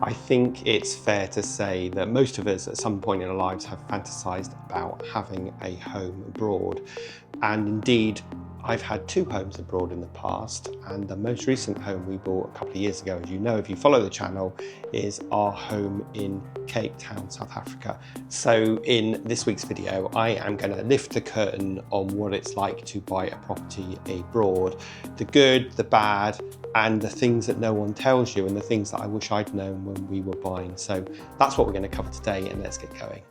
I think it's fair to say that most of us at some point in our lives have fantasized about having a home abroad. And indeed, I've had two homes abroad in the past, and the most recent home we bought a couple of years ago, as you know if you follow the channel, is our home in Cape Town, South Africa. So in this week's video, I am going to lift the curtain on what it's like to buy a property abroad, the good, the bad, and the things that no one tells you, and the things that I wish I'd known when we were buying. So that's what we're going to cover today, and let's get going.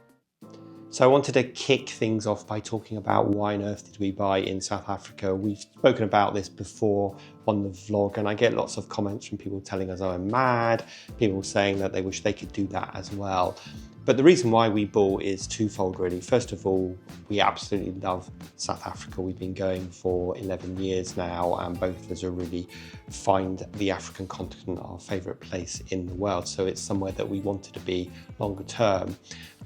So I wanted to kick things off by talking about why on earth did we buy in South Africa. We've spoken about this before on the vlog, and I get lots of comments from people telling us I'm mad, people saying that they wish they could do that as well. But the reason why we bought is twofold really. First of all, we absolutely love South Africa. We've been going for 11 years now, and both of us are really find the African continent our favourite place in the world. So it's somewhere that we wanted to be longer term.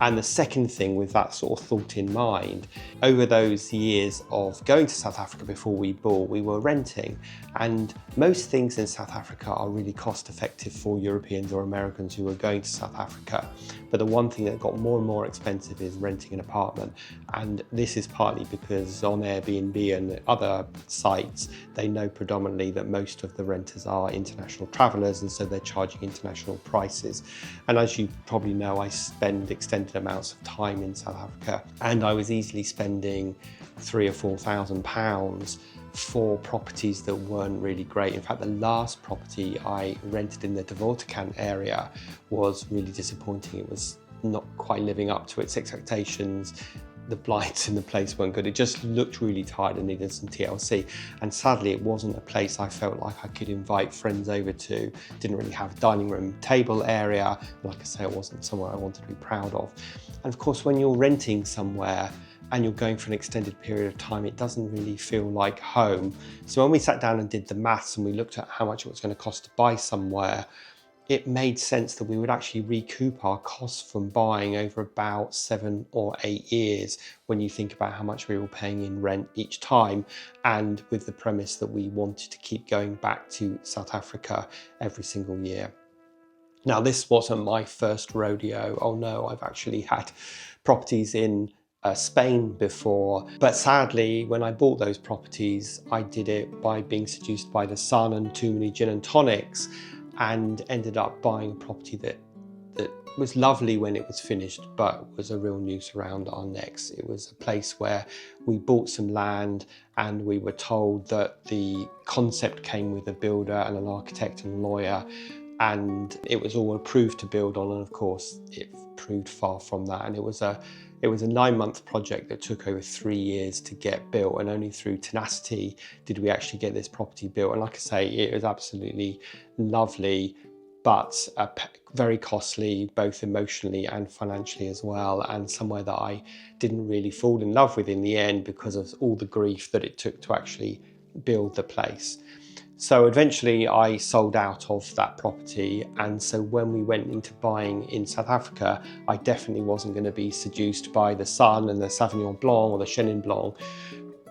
And the second thing, with that sort of thought in mind, over those years of going to South Africa before we bought, we were renting. And most things in South Africa are really cost effective for Europeans or Americans who are going to South Africa. But the one thing that got more and more expensive is renting an apartment. And this is partly because on Airbnb and other sites, they know predominantly that most of the renters are international travellers, and so they're charging international prices. And as you probably know, I spend extended amounts of time in South Africa, and I was easily spending £3,000 or £4,000 for properties that weren't really great. In fact, the last property I rented in the Bureaucratic area was really disappointing. It was not quite living up to its expectations. The blinds in the place weren't good. It just looked really tired and needed some TLC. And sadly, it wasn't a place I felt like I could invite friends over to. Didn't really have a dining room table area. Like I say, it wasn't somewhere I wanted to be proud of. And of course, when you're renting somewhere and you're going for an extended period of time, it doesn't really feel like home. So when we sat down and did the maths and we looked at how much it was going to cost to buy somewhere, it made sense that we would actually recoup our costs from buying over about 7 or 8 years when you think about how much we were paying in rent each time, and with the premise that we wanted to keep going back to South Africa every single year. Now, this wasn't my first rodeo. Oh no, I've actually had properties in Spain before, but sadly when I bought those properties I did it by being seduced by the sun and too many gin and tonics, and ended up buying a property that was lovely when it was finished, but was a real noose around our necks. It was a place where we bought some land and we were told that the concept came with a builder and an architect and lawyer, and it was all approved to build on, and of course it proved far from that. And it was a 9-month project that took over 3 years to get built, and only through tenacity did we actually get this property built. And like I say, it was absolutely lovely, but very costly, both emotionally and financially as well, and somewhere that I didn't really fall in love with in the end because of all the grief that it took to actually build the place. So eventually I sold out of that property, and so when we went into buying in South Africa, I definitely wasn't going to be seduced by the sun and the Sauvignon Blanc or the Chenin Blanc.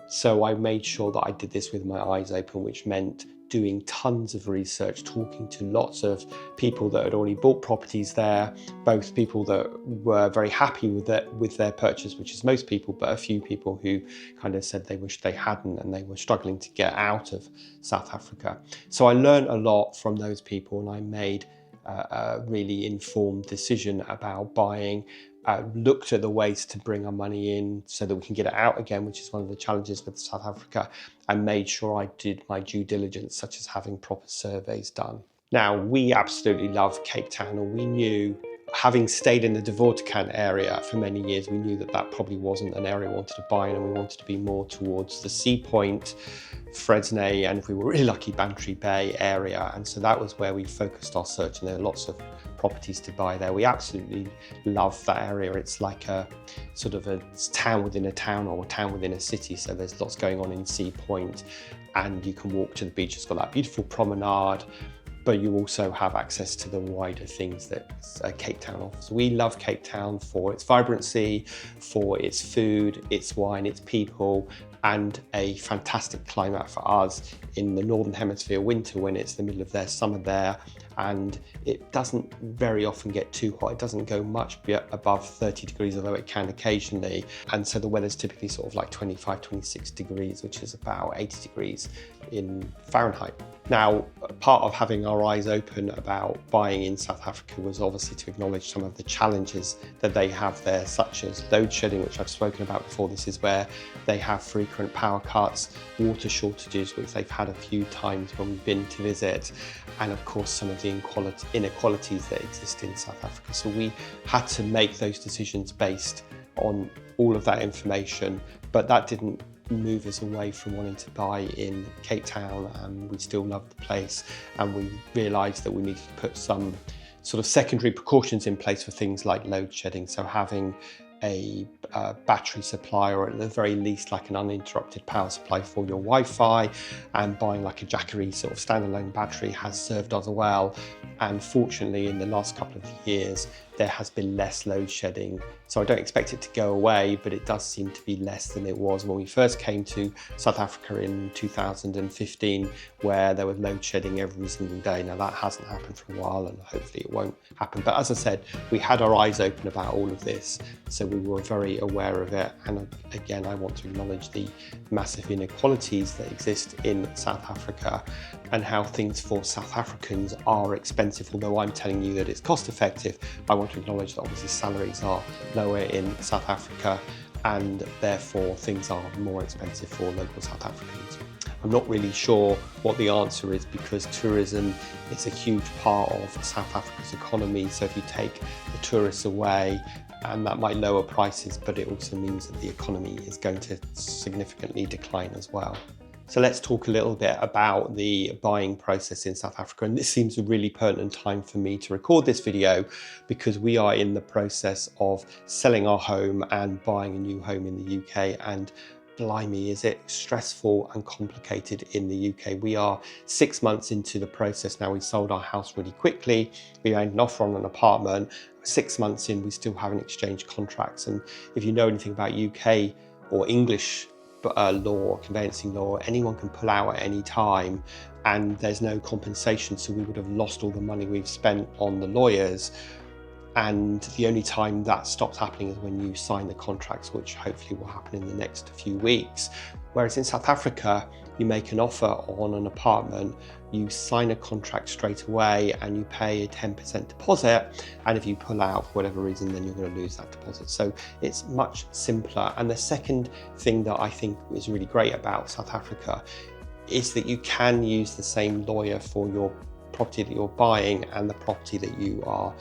So I made sure that I did this with my eyes open, which meant doing tons of research, talking to lots of people that had already bought properties there, both people that were very happy with their purchase, which is most people, but a few people who kind of said they wished they hadn't and they were struggling to get out of South Africa. So I learned a lot from those people, and I made a really informed decision about buying. Looked at the ways to bring our money in so that we can get it out again, which is one of the challenges with South Africa, and made sure I did my due diligence, such as having proper surveys done. Now, we absolutely love Cape Town, and we knew, having stayed in the Bureaucratic area for many years, we knew that that probably wasn't an area we wanted to buy in, and we wanted to be more towards the Sea Point, Fresnay, and if we were really lucky, Bantry Bay area. And so that was where we focused our search, and there are lots of properties to buy there. We absolutely love that area. It's like a sort of a town within a town, or a town within a city. So there's lots going on in Sea Point, and you can walk to the beach. It's got that beautiful promenade, but you also have access to the wider things that Cape Town offers. We love Cape Town for its vibrancy, for its food, its wine, its people, and a fantastic climate for us in the Northern Hemisphere winter when it's the middle of their summer there, and it doesn't very often get too hot. It doesn't go much above 30 degrees, although it can occasionally. And so the weather's typically sort of like 25, 26 degrees, which is about 80 degrees in Fahrenheit. Now, part of having our eyes open about buying in South Africa was obviously to acknowledge some of the challenges that they have there, such as load shedding, which I've spoken about before. This is where they have frequent power cuts, water shortages, which they've had a few times when we've been to visit, and of course some of the inequalities that exist in South Africa. So we had to make those decisions based on all of that information, but that didn't move us away from wanting to buy in Cape Town, and we still love the place, and we realised that we needed to put some sort of secondary precautions in place for things like load shedding. So having a battery supply, or at the very least like an uninterrupted power supply for your Wi-Fi, and buying like a Jackery sort of standalone battery has served us well. And fortunately in the last couple of years there has been less load shedding, so I don't expect it to go away, but it does seem to be less than it was when we first came to South Africa in 2015, where there was load shedding every single day. Now that hasn't happened for a while, and hopefully it won't happen, but as I said, we had our eyes open about all of this, so we were very aware of it. And again, I want to acknowledge the massive inequalities that exist in South Africa, and how things for South Africans are expensive. Although I'm telling you that it's cost effective, I want to acknowledge that obviously salaries are lower in South Africa, and therefore things are more expensive for local South Africans. I'm not really sure what the answer is, because tourism is a huge part of South Africa's economy. So if you take the tourists away, and that might lower prices, but it also means that the economy is going to significantly decline as well. So let's talk a little bit about the buying process in South Africa. And this seems a really pertinent time for me to record this video, because we are in the process of selling our home and buying a new home in the UK. And blimey, is it stressful and complicated in the UK. We are 6 months into the process now. We sold our house really quickly. We made an offer on an apartment. 6 months in, we still haven't exchanged contracts. And if you know anything about UK or English law, conveyancing law, anyone can pull out at any time, and there's no compensation. So we would have lost all the money we've spent on the lawyers. And the only time that stops happening is when you sign the contracts, which hopefully will happen in the next few weeks. Whereas in South Africa, you make an offer on an apartment, you sign a contract straight away, and you pay a 10% deposit. And if you pull out for whatever reason, then you're going to lose that deposit. So it's much simpler. And the second thing that I think is really great about South Africa is that you can use the same lawyer for your property that you're buying and the property that you are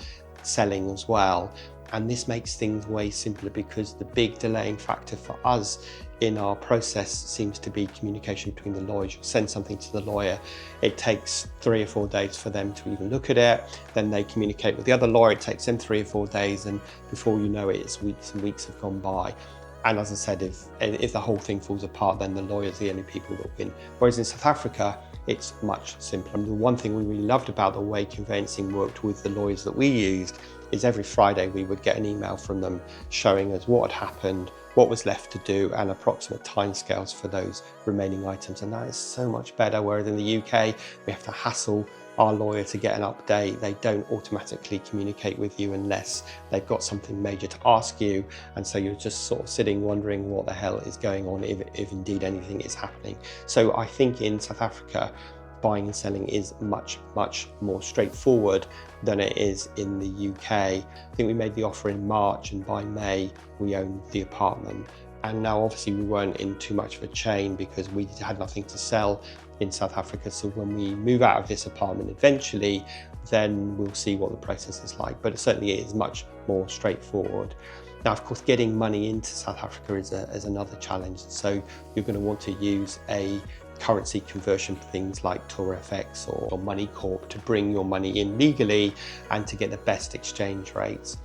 selling as well. And this makes things way simpler, because the big delaying factor for us in our process seems to be communication between the lawyers. You send something to the lawyer, it takes 3 or 4 days for them to even look at it, then they communicate with the other lawyer, it takes them 3 or 4 days, and before you know it, it's weeks and weeks have gone by. And as I said, if the whole thing falls apart, then the lawyer's the only people that win. Whereas in South Africa, it's much simpler. And the one thing we really loved about the way conveyancing worked with the lawyers that we used is every Friday we would get an email from them showing us what had happened, what was left to do, and approximate timescales for those remaining items. And that is so much better. Whereas in the UK, we have to hassle our lawyer to get an update. They don't automatically communicate with you unless they've got something major to ask you. And so you're just sort of sitting wondering what the hell is going on, if indeed anything is happening. So I think in South Africa, buying and selling is much, much more straightforward than it is in the UK. I think we made the offer in March, and by May, we owned the apartment. And now obviously we weren't in too much of a chain because we had nothing to sell in South Africa. So when we move out of this apartment eventually, then we'll see what the process is like. But certainly it is much more straightforward. Now, of course, getting money into South Africa is another challenge. So you're going to want to use a currency conversion for things like TorFX or Money Corp to bring your money in legally and to get the best exchange rates.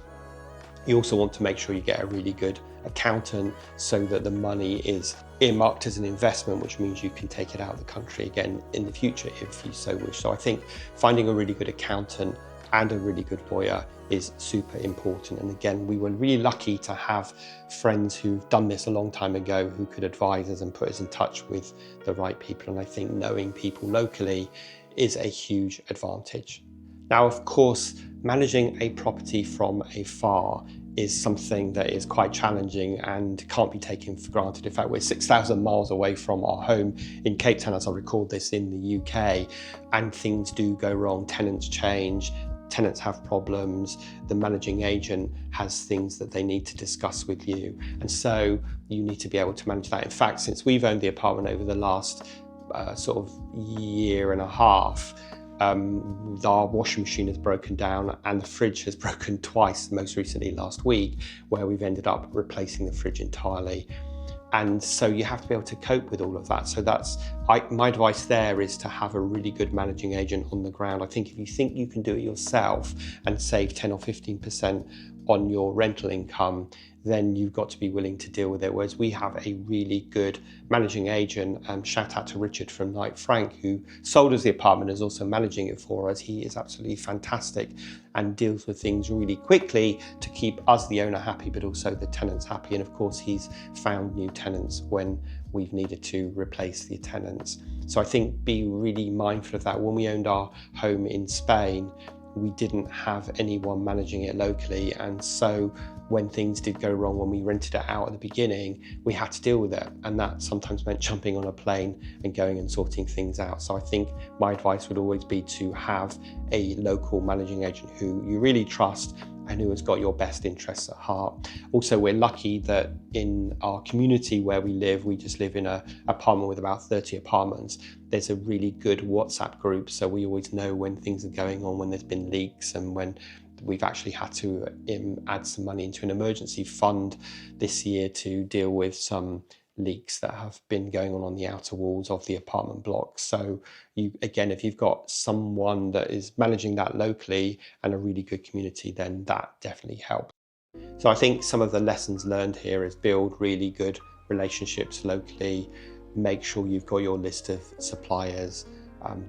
You also want to make sure you get a really good accountant so that the money is earmarked as an investment, which means you can take it out of the country again in the future if you so wish. So I think finding a really good accountant and a really good lawyer is super important. And again, we were really lucky to have friends who've done this a long time ago who could advise us and put us in touch with the right people. And I think knowing people locally is a huge advantage. Now, of course, managing a property from afar is something that is quite challenging and can't be taken for granted. In fact, we're 6,000 miles away from our home in Cape Town as I record this in the UK, and things do go wrong. Tenants change, tenants have problems, the managing agent has things that they need to discuss with you. And so you need to be able to manage that. In fact, since we've owned the apartment over the last sort of year and a half, our washing machine has broken down and the fridge has broken twice, most recently last week, where we've ended up replacing the fridge entirely. And so you have to be able to cope with all of that. So my advice there is to have a really good managing agent on the ground. I think if you think you can do it yourself and save 10 or 15% on your rental income, then you've got to be willing to deal with it. Whereas we have a really good managing agent, shout out to Richard from Knight Frank, who sold us the apartment, is also managing it for us. He is absolutely fantastic and deals with things really quickly to keep us, the owner, happy, but also the tenants happy. And of course, he's found new tenants when we've needed to replace the tenants. So I think be really mindful of that. When we owned our home in Spain, we didn't have anyone managing it locally, and so when things did go wrong when we rented it out at the beginning, we had to deal with it, and that sometimes meant jumping on a plane and going and sorting things out. So I think my advice would always be to have a local managing agent who you really trust and who has got your best interests at heart. Also, we're lucky that in our community where we just live in an apartment with about 30 apartments. There's a really good WhatsApp group, so we always know when things are going on, when there's been leaks, and when we've actually had to add some money into an emergency fund this year to deal with some leaks that have been going on the outer walls of the apartment block. So if you've got someone that is managing that locally and a really good community, then that definitely helps. So I think some of the lessons learned here is build really good relationships locally, make sure you've got your list of suppliers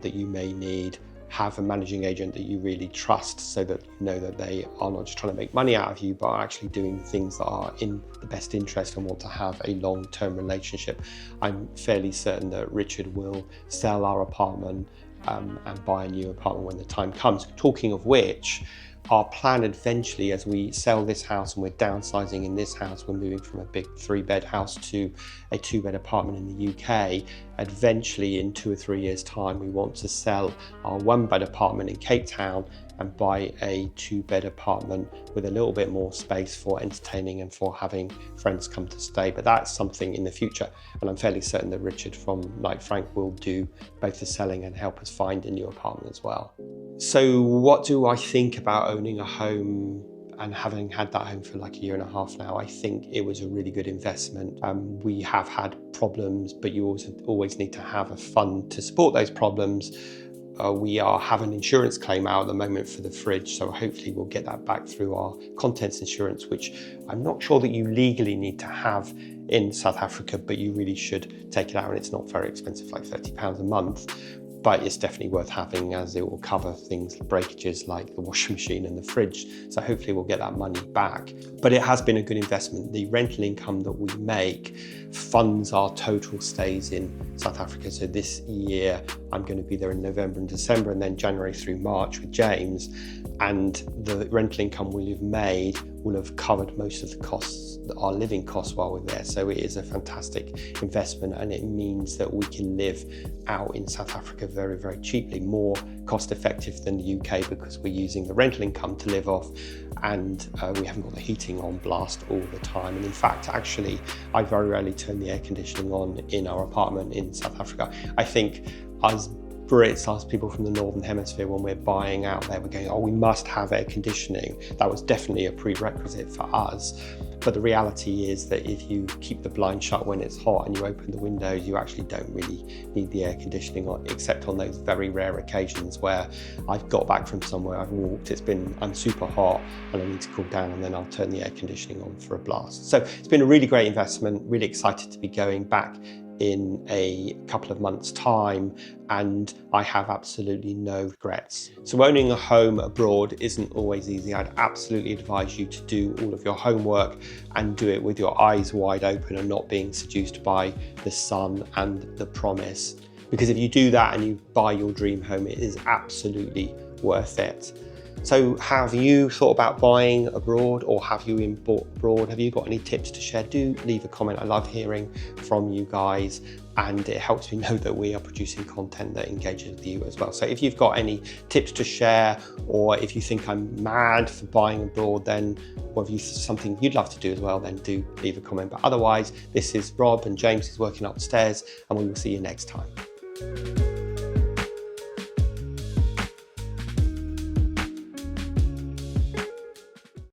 that you may need, have a managing agent that you really trust so that you know that they are not just trying to make money out of you, but are actually doing things that are in the best interest and want to have a long-term relationship. I'm fairly certain that Richard will sell our apartment and buy a new apartment when the time comes. Talking of which, our plan eventually, as we sell this house and we're downsizing in this house, we're moving from a big 3-bed house to a 2-bed apartment in the UK. Eventually, in 2 or 3 years' time, we want to sell our 1-bed apartment in Cape Town and buy a 2-bed apartment with a little bit more space for entertaining and for having friends come to stay. But that's something in the future, and I'm fairly certain that Richard from Knight Frank will do both the selling and help us find a new apartment as well. So what do I think about owning a home and having had that home for like a year and a half now? I think it was a really good investment. We have had problems, but you always need to have a fund to support those problems. We have an insurance claim out at the moment for the fridge, so hopefully we'll get that back through our contents insurance, which I'm not sure that you legally need to have in South Africa, but you really should take it out, and it's not very expensive, like £30 a month. But it's definitely worth having, as it will cover things, breakages like the washing machine and the fridge. So hopefully we'll get that money back. But it has been a good investment. The rental income that we make funds our total stays in South Africa. So this year, I'm going to be there in November and December, and then January through March with James. And the rental income we've made will have covered most of the costs, our living costs, while we're there. So it is a fantastic investment, and it means that we can live out in South Africa very, very cheaply, more cost effective than the UK, because we're using the rental income to live off, and we haven't got the heating on blast all the time. And in fact, actually, I very rarely turn the air conditioning on in our apartment in South Africa. I think as Brits, us people from the Northern Hemisphere, when we're buying out there, we're going, oh, we must have air conditioning. That was definitely a prerequisite for us. But the reality is that if you keep the blinds shut when it's hot and you open the windows, you actually don't really need the air conditioning on, except on those very rare occasions where I've got back from somewhere, I've walked, I'm super hot and I need to cool down, and then I'll turn the air conditioning on for a blast. So it's been a really great investment, really excited to be going back in a couple of months' time, and I have absolutely no regrets. So owning a home abroad isn't always easy. I'd absolutely advise you to do all of your homework and do it with your eyes wide open and not being seduced by the sun and the promise. Because if you do that and you buy your dream home, it is absolutely worth it. So have you thought about buying abroad, or have you bought abroad? Have you got any tips to share? Do leave a comment. I love hearing from you guys, and it helps me know that we are producing content that engages with you as well. So if you've got any tips to share, or if you think I'm mad for buying abroad, then, or if you something you'd love to do as well, then do leave a comment. But otherwise, this is Rob, and James is working upstairs, and we will see you next time.